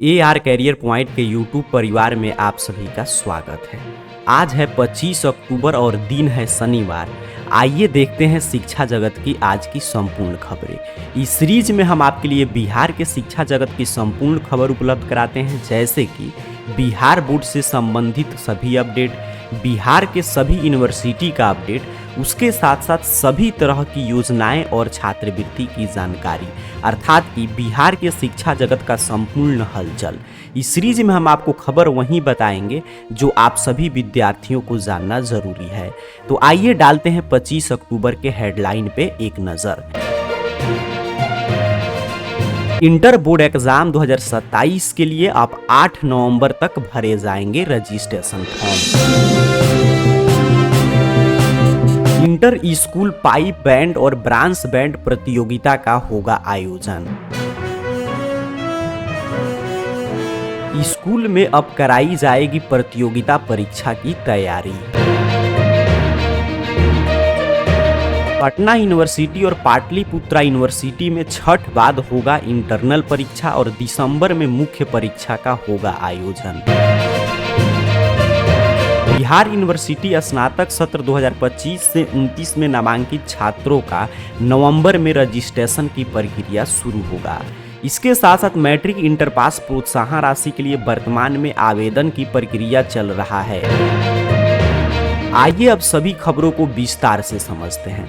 AR career point के YouTube परिवार में आप सभी का स्वागत है। आज है 25 अक्टूबर और दिन है शनिवार। आइए देखते हैं शिक्षा जगत की आज की संपूर्ण खबरें। इस सीरीज में हम आपके लिए बिहार के शिक्षा जगत की संपूर्ण खबर उपलब्ध कराते हैं, जैसे कि बिहार बोर्ड से संबंधित सभी अपडेट, बिहार के सभी यूनिवर्सिटी का अपडेट, उसके साथ साथ सभी तरह की योजनाएं और छात्रवृत्ति की जानकारी, अर्थात कि बिहार के शिक्षा जगत का संपूर्ण हलचल। इस सीरीज में हम आपको खबर वहीं बताएंगे जो आप सभी विद्यार्थियों को जानना जरूरी है। तो आइए डालते हैं 25 अक्टूबर के हेडलाइन पे एक नज़र। इंटर बोर्ड एग्जाम 2027 के लिए अब 8 नवंबर तक भरे जाएंगे registration form. Inter school pipe band और ब्रांस बैंड प्रतियोगिता का होगा आयोजन। स्कूल में अब कराई जाएगी प्रतियोगिता परीक्षा की तैयारी। पटना यूनिवर्सिटी और पाटलिपुत्रा यूनिवर्सिटी में छठ बाद होगा इंटरनल परीक्षा और दिसंबर में मुख्य परीक्षा का होगा आयोजन। बिहार यूनिवर्सिटी स्नातक सत्र 2025 से 29 में नामांकित छात्रों का नवंबर में रजिस्ट्रेशन की प्रक्रिया शुरू होगा। इसके साथ साथ मैट्रिक इंटर पास प्रोत्साहन राशि के लिए वर्तमान में आवेदन की प्रक्रिया चल रहा है। आइए अब सभी खबरों को विस्तार से समझते हैं।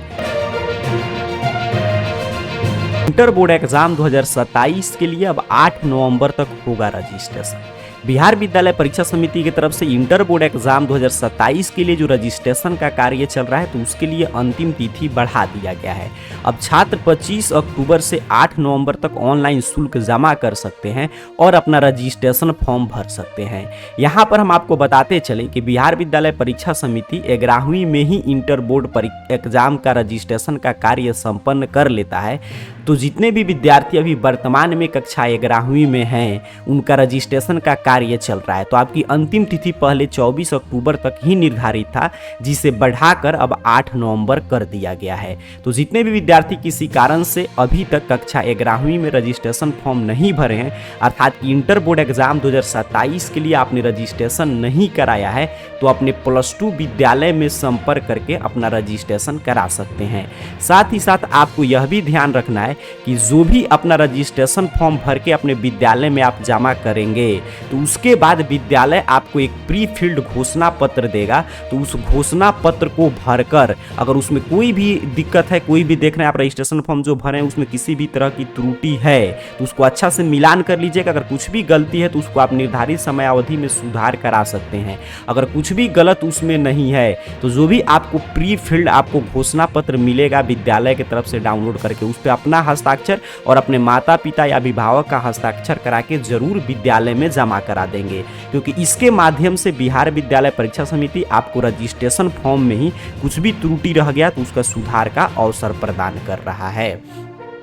इंटर बोर्ड एग्जाम 2027 के लिए अब 8 नवंबर तक होगा रजिस्ट्रेशन। बिहार विद्यालय परीक्षा समिति की तरफ से इंटर बोर्ड एग्जाम 2027 के लिए जो रजिस्ट्रेशन का कार्य चल रहा है, तो उसके लिए अंतिम तिथि बढ़ा दिया गया है। अब छात्र 25 अक्टूबर से 8 नवंबर तक ऑनलाइन शुल्क जमा कर सकते हैं और अपना रजिस्ट्रेशन फॉर्म भर सकते हैं। यहाँ पर हम आपको बताते चलें कि बिहार विद्यालय परीक्षा समिति 11वीं में ही इंटर बोर्ड एग्जाम का रजिस्ट्रेशन का कार्य संपन्न कर लेता है। तो जितने भी विद्यार्थी अभी वर्तमान में कक्षा 11वीं में हैं, उनका रजिस्ट्रेशन का कार्य चल रहा है। तो आपकी अंतिम तिथि पहले 24 अक्टूबर तक ही निर्धारित था, जिसे बढ़ाकर अब 8 नवंबर कर दिया गया है। तो जितने भी विद्यार्थी किसी कारण से अभी तक कक्षा 11वीं में रजिस्ट्रेशन फॉर्म नहीं भरे हैं, अर्थात कि इंटर बोर्ड एग्जाम 2027 के लिए आपने रजिस्ट्रेशन नहीं कराया है, तो अपने +2 विद्यालय में संपर्क करके अपना रजिस्ट्रेशन करा सकते हैं। साथ ही साथ आपको यह भी ध्यान रखना है कि जो भी अपना रजिस्ट्रेशन फॉर्म भर के अपने विद्यालय में आप जमा करेंगे, तो उसके बाद विद्यालय आपको एक प्री फिल्ड घोषणा पत्र देगा। तो उस घोषणा पत्र को भरकर अगर उसमें कोई भी दिक्कत है, कोई भी देख रहे हैं आप रजिस्ट्रेशन फॉर्म जो भरे हैं उसमें किसी भी तरह की त्रुटि है, तो उसको अच्छा से मिलान कर लीजिएगा। अगर कुछ भी गलती है तो उसको आप निर्धारित समय अवधि में सुधार करा सकते हैं। अगर कुछ भी गलत उसमें नहीं है, तो जो भी आपको प्री फिल्ड आपको घोषणा पत्र मिलेगा विद्यालय की तरफ से डाउनलोड करके, उस पर अपना हस्ताक्षर और अपने माता पिता या अभिभावक का हस्ताक्षर करा के जरूर विद्यालय में जमा करा देंगे, क्योंकि इसके माध्यम से बिहार विद्यालय परीक्षा समिति आपको रजिस्ट्रेशन फॉर्म में ही कुछ भी त्रुटि रह गया तो उसका सुधार का अवसर प्रदान कर रहा है।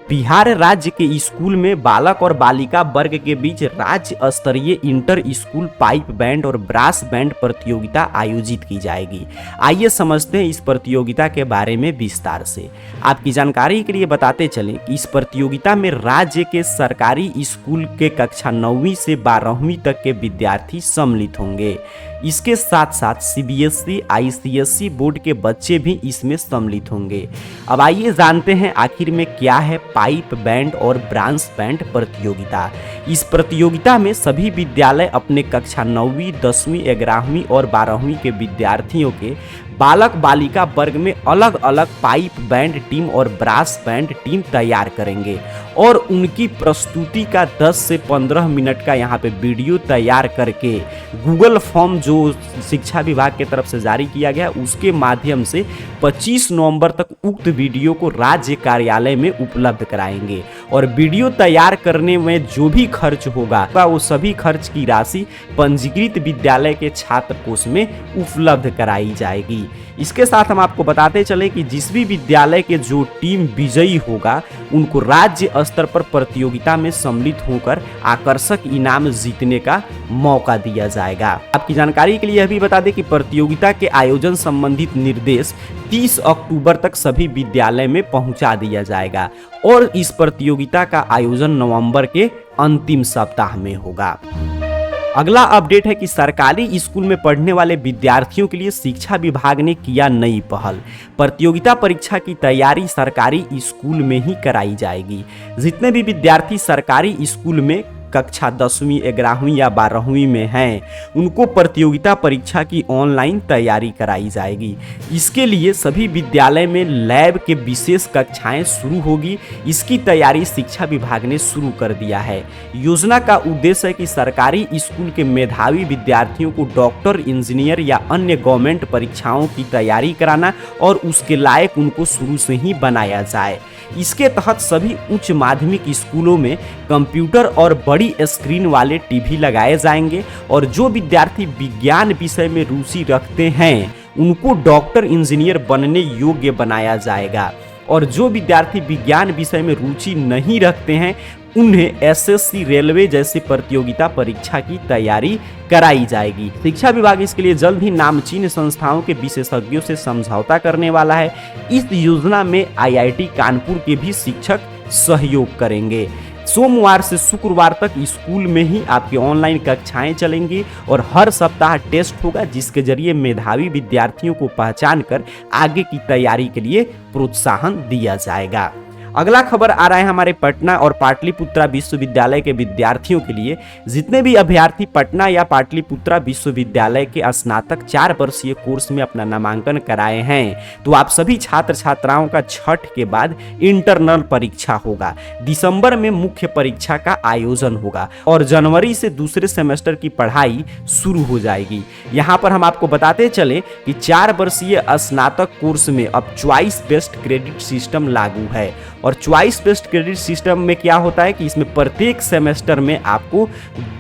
बिहार राज्य के स्कूल में बालक और बालिका वर्ग के बीच राज्य स्तरीय इंटर स्कूल पाइप बैंड और ब्रास बैंड प्रतियोगिता आयोजित की जाएगी। आइए समझते हैं इस प्रतियोगिता के बारे में विस्तार से। आपकी जानकारी के लिए बताते चलें कि इस प्रतियोगिता में राज्य के सरकारी स्कूल के कक्षा 9वीं से 12वीं तक के विद्यार्थी सम्मिलित होंगे। इसके साथ साथ CBSE, ICSE बोर्ड के बच्चे भी इसमें सम्मिलित होंगे। अब आइए जानते हैं आखिर में क्या है पाइप बैंड और ब्रांस बैंड प्रतियोगिता। इस प्रतियोगिता में सभी विद्यालय अपने कक्षा 9वीं, 10वीं, 11वीं और 12वीं के विद्यार्थियों के बालक बालिका वर्ग में अलग अलग पाइप बैंड टीम और ब्रास बैंड टीम तैयार करेंगे और उनकी प्रस्तुति का 10 से 15 मिनट का यहाँ पे वीडियो तैयार करके गूगल फॉर्म जो शिक्षा विभाग की तरफ से जारी किया गया, उसके माध्यम से 25 नवंबर तक उक्त वीडियो को राज्य कार्यालय में उपलब्ध कराएंगे। और वीडियो तैयार करने में जो भी खर्च होगा वो सभी खर्च की राशि पंजीकृत विद्यालय के छात्र कोष में उपलब्ध कराई जाएगी। इसके साथ हम आपको बताते चले कि जिस भी विद्यालय के जो टीम विजयी होगा, उनको राज्य स्तर पर प्रतियोगिता में सम्मिलित होकर आकर्षक इनाम जीतने का मौका दिया जाएगा। आपकी जानकारी के लिए यह भी बता दें कि प्रतियोगिता के आयोजन संबंधित निर्देश 30 अक्टूबर तक सभी विद्यालय में पहुंचा दिया जाएगा और इस प्रतियोगिता का आयोजन नवंबर के अंतिम सप्ताह में होगा। अगला अपडेट है कि सरकारी स्कूल में पढ़ने वाले विद्यार्थियों के लिए शिक्षा विभाग ने किया नई पहल। प्रतियोगिता परीक्षा की तैयारी सरकारी स्कूल में ही कराई जाएगी। जितने भी विद्यार्थी सरकारी स्कूल में कक्षा 10वीं 11वीं या 12वीं में हैं, उनको प्रतियोगिता परीक्षा की ऑनलाइन तैयारी कराई जाएगी। इसके लिए सभी विद्यालय में लैब के विशेष कक्षाएं शुरू होगी। इसकी तैयारी शिक्षा विभाग ने शुरू कर दिया है। योजना का उद्देश्य है कि सरकारी स्कूल के मेधावी विद्यार्थियों को डॉक्टर, इंजीनियर या अन्य गवर्नमेंट परीक्षाओं की तैयारी कराना और उसके लायक उनको शुरू से ही बनाया जाए। इसके तहत सभी उच्च माध्यमिक स्कूलों में कंप्यूटर और बड़ी स्क्रीन वाले टीवी लगाए जाएंगे और जो विद्यार्थी विज्ञान विषय में रुचि रखते हैं उनको डॉक्टर, इंजीनियर बनने योग्य बनाया जाएगा और जो विद्यार्थी विज्ञान विषय में रुचि नहीं रखते हैं उन्हें एसएससी, रेलवे जैसी प्रतियोगिता परीक्षा की तैयारी कराई जाएगी। शिक्षा विभाग इसके लिए जल्द ही नामचीन संस्थाओं के विशेषज्ञों से समझौता करने वाला है। इस योजना में आईआईटी कानपुर के भी शिक्षक सहयोग करेंगे। सोमवार से शुक्रवार तक स्कूल में ही आपकी ऑनलाइन कक्षाएं चलेंगी और हर सप्ताह टेस्ट होगा, जिसके जरिए मेधावी विद्यार्थियों को पहचान कर आगे की तैयारी के लिए प्रोत्साहन दिया जाएगा। अगला खबर आ रहा है हमारे पटना और पाटलिपुत्रा विश्वविद्यालय के विद्यार्थियों के लिए। जितने भी अभ्यर्थी पटना या पाटलिपुत्रा विश्वविद्यालय के स्नातक 4 वर्षीय कोर्स में अपना नामांकन कराए हैं, तो आप सभी छात्र छात्राओं का छठ के बाद इंटरनल परीक्षा होगा। दिसंबर में मुख्य परीक्षा का आयोजन होगा और जनवरी से दूसरे सेमेस्टर की पढ़ाई शुरू हो जाएगी। यहाँ पर हम आपको बताते चले कि 4 वर्षीय स्नातक कोर्स में अब चॉइस बेस्ड क्रेडिट सिस्टम लागू है और चॉइस बेस्ड क्रेडिट सिस्टम में क्या होता है कि इसमें प्रत्येक सेमेस्टर में आपको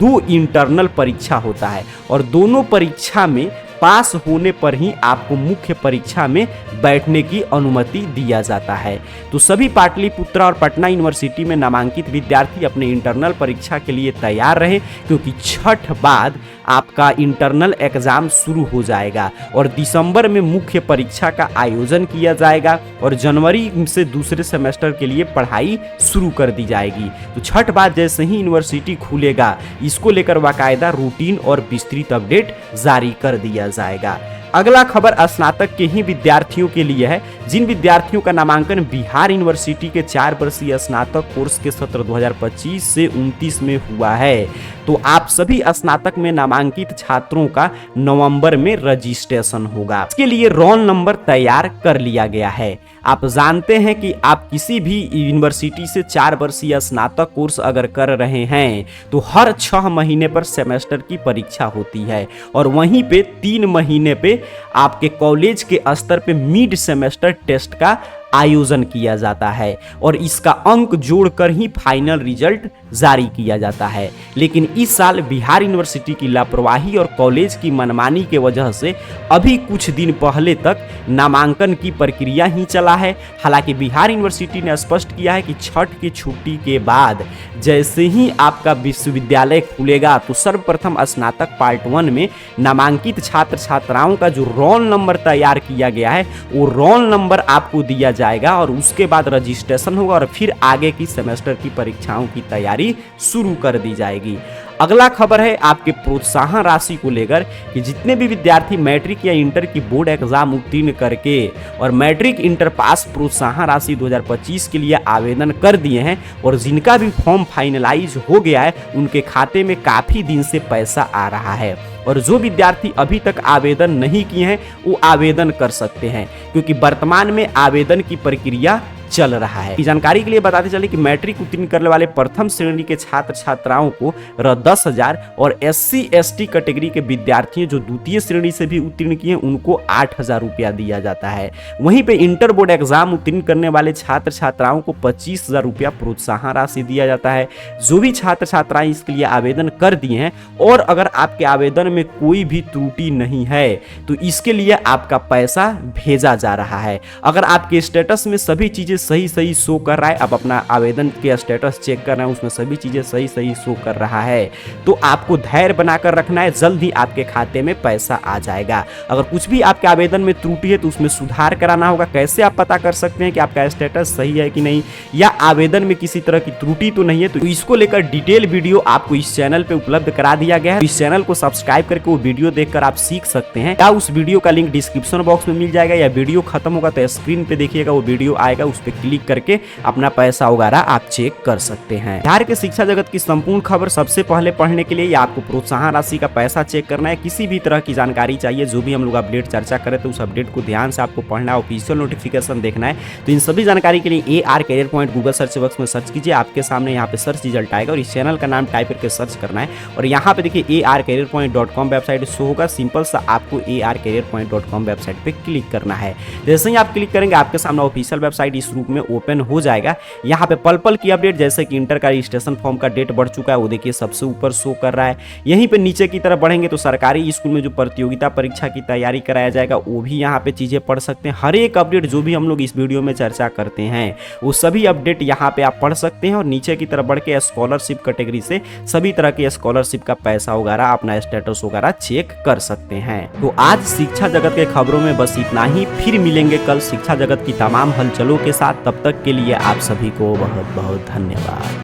2 इंटरनल परीक्षा होता है और दोनों परीक्षा में पास होने पर ही आपको मुख्य परीक्षा में बैठने की अनुमति दिया जाता है। तो सभी पाटलिपुत्रा और पटना यूनिवर्सिटी में नामांकित विद्यार्थी अपने इंटरनल परीक्षा के लिए तैयार रहें, क्योंकि छठ बाद आपका इंटरनल एग्जाम शुरू हो जाएगा और दिसंबर में मुख्य परीक्षा का आयोजन किया जाएगा और जनवरी से दूसरे सेमेस्टर के लिए पढ़ाई शुरू कर दी जाएगी। तो छठ बाद जैसे ही यूनिवर्सिटी खुलेगा, इसको लेकर बाकायदा रूटीन और विस्तृत अपडेट जारी कर दिया जाएगा। अगला खबर स्नातक के ही विद्यार्थियों के लिए है। जिन विद्यार्थियों का नामांकन बिहार यूनिवर्सिटी के 4 वर्षीय स्नातक कोर्स के सत्र 2025 से 29 में हुआ है, तो आप सभी स्नातक में नामांकित छात्रों का नवंबर में रजिस्ट्रेशन होगा। इसके लिए रोल नंबर तैयार कर लिया गया है। आप जानते हैं कि आप किसी भी यूनिवर्सिटी से 4 वर्षीय स्नातक कोर्स अगर कर रहे हैं तो हर 6 महीने पर सेमेस्टर की परीक्षा होती है और वहीं पे 3 महीने पे आपके कॉलेज के स्तर पे मिड सेमेस्टर टेस्ट का आयोजन किया जाता है और इसका अंक जोड़कर ही फाइनल रिजल्ट जारी किया जाता है। लेकिन इस साल बिहार यूनिवर्सिटी की लापरवाही और कॉलेज की मनमानी के वजह से अभी कुछ दिन पहले तक नामांकन की प्रक्रिया ही चला है। हालांकि बिहार यूनिवर्सिटी ने स्पष्ट किया है कि छठ की छुट्टी के बाद जैसे ही आपका विश्वविद्यालय खुलेगा तो सर्वप्रथम स्नातक पार्ट 1 में नामांकित छात्र छात्राओं का जो रोल नंबर तैयार किया गया है वो रोल नंबर आपको दिया जाएगा और उसके बाद रजिस्ट्रेशन होगा और फिर आगे की सेमेस्टर की परीक्षाओं की तैयारी शुरू कर दी जाएगी। अगला खबर है आपके प्रोत्साहन राशि को लेकर कि जितने भी विद्यार्थी मैट्रिक या इंटर की बोर्ड एग्जाम उत्तीर्ण करके और मैट्रिक इंटर पास प्रोत्साहन राशि 2025 के लिए आवेदन कर दिए हैं और जिनका भी फॉर्म फाइनलाइज हो गया है उनके खाते में काफी दिन से पैसा आ रहा है और जो विद्यार्थी अभी तक आवेदन नहीं किए हैं वो आवेदन कर सकते हैं, क्योंकि वर्तमान में आवेदन की प्रक्रिया चल रहा है। की जानकारी के लिए बताते चले कि मैट्रिक उत्तीर्ण करने वाले प्रथम श्रेणी के छात्र छात्राओं को 10,000 और SC/ST कैटेगरी के विद्यार्थी जो द्वितीय श्रेणी से भी उत्तीर्ण किए उनको 8,000 रुपया दिया जाता है। वहीं पे इंटर बोर्ड एग्जाम उत्तीर्ण करने वाले छात्र छात्राओं को 25,000 रुपया प्रोत्साहन राशि दिया जाता है। जो भी छात्र छात्राएं इसके लिए आवेदन कर दिए हैं और अगर आपके आवेदन में कोई भी त्रुटि नहीं है तो इसके लिए आपका पैसा भेजा जा रहा है। अगर आपके स्टेटस में सभी चीजें सही सही शो कर रहा है। आप अपना आवेदन के स्टेटस चेक कर रहे हैं, उसमें सभी चीज़ें सही सही शो कर रहा है। तो आपको धैर्य बनाकर रखना है, जल्द ही आपके खाते में पैसा आ जाएगा। अगर कुछ भी आपके आवेदन में त्रुटि है तो उसमें सुधार कराना होगा। कैसे आप पता कर सकते हैं कि आपका स्टेटस सही है कि नहीं, या आवेदन में किसी तरह की त्रुटि तो नहीं है, तो इसको लेकर डिटेल वीडियो आपको इस चैनल पे उपलब्ध करा दिया गया है। इस चैनल को सब्सक्राइब करके वो वीडियो देखकर आप सीख सकते हैं, या उस वीडियो का लिंक डिस्क्रिप्शन बॉक्स में मिल जाएगा, या वीडियो खत्म होगा तो स्क्रीन पे देखिएगा वो वीडियो आएगा, उस पर क्लिक करके अपना पैसा वगैरह आप चेक कर सकते हैं। बिहार के शिक्षा जगत की संपूर्ण खबर सबसे पहले पढ़ने के लिए या आपको प्रोत्साहन राशि का पैसा चेक करना है, किसी भी तरह की जानकारी चाहिए, जो भी हम लोग अपडेट चर्चा करें तो उस अपडेट को ध्यान से आपको पढ़ना है, ऑफिशियल नोटिफिकेशन देखना है। तो इन सभी जानकारी के लिए AR career point Google search box में सर्च कीजिए, आपके सामने यहाँ पे सर्च रिजल्ट आएगा और इस चैनल का नाम टाइप करके सर्च करना है। और यहाँ पे देखिए arcareerpoint.com वेबसाइट शो होगा, सिंपल सा आपको arcareerpoint.com वेबसाइट पे क्लिक करना है। जैसे ही आप क्लिक करेंगे आपके सामने ऑफिशियल वेबसाइट इस रूप में ओपन हो जाएगा। यहाँ पे पल पल की अपडेट, जैसे कि इंटर का रजिस्ट्रेशन फॉर्म का डेट बढ़ चुका है, वो देखिए सबसे ऊपर शो कर रहा है। यहीं पे नीचे की तरफ बढ़ेंगे तो सरकारी स्कूल में जो प्रतियोगिता परीक्षा की तैयारी कराया जाएगा वो भी यहाँ पे चीजें पढ़ सकते हैं। हर एक अपडेट जो भी हम लोग इस वीडियो में चर्चा करते हैं वो सभी अपडेट यहाँ पे आप पढ़ सकते हैं। और नीचे की तरफ बढ़ के स्कॉलरशिप कैटेगरी से सभी तरह के स्कॉलरशिप का पैसा वगैरह, अपना स्टेटस वगैरह चेक कर सकते हैं। तो आज शिक्षा जगत के खबरों में बस इतना ही, फिर मिलेंगे कल शिक्षा जगत की तमाम हलचलों के साथ। तब तक के लिए आप सभी को बहुत बहुत धन्यवाद।